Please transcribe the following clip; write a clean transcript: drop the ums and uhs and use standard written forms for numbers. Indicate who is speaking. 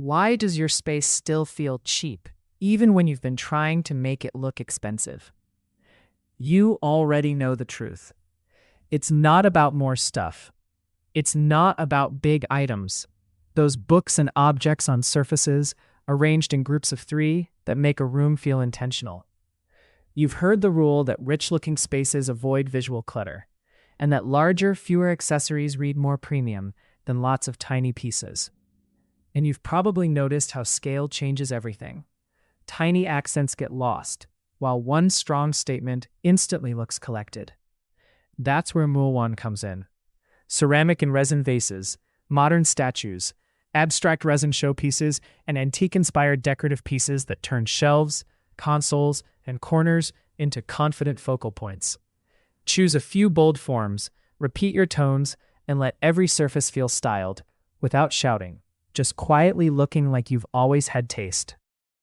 Speaker 1: Why does your space still feel cheap, even when you've been trying to make it look expensive? You already know the truth. It's not about more stuff. It's not about big items, those books and objects on surfaces arranged in groups of three that make a room feel intentional. You've heard the rule that rich-looking spaces avoid visual clutter, and that larger, fewer accessories read more premium than lots of tiny pieces. And you've probably noticed how scale changes everything. Tiny accents get lost, while one strong statement instantly looks collected. That's where Mulwan comes in. Ceramic and resin vases, modern statues, abstract resin showpieces, and antique-inspired decorative pieces that turn shelves, consoles, and corners into confident focal points. Choose a few bold forms, repeat your tones, and let every surface feel styled, without shouting, just quietly looking like you've always had taste.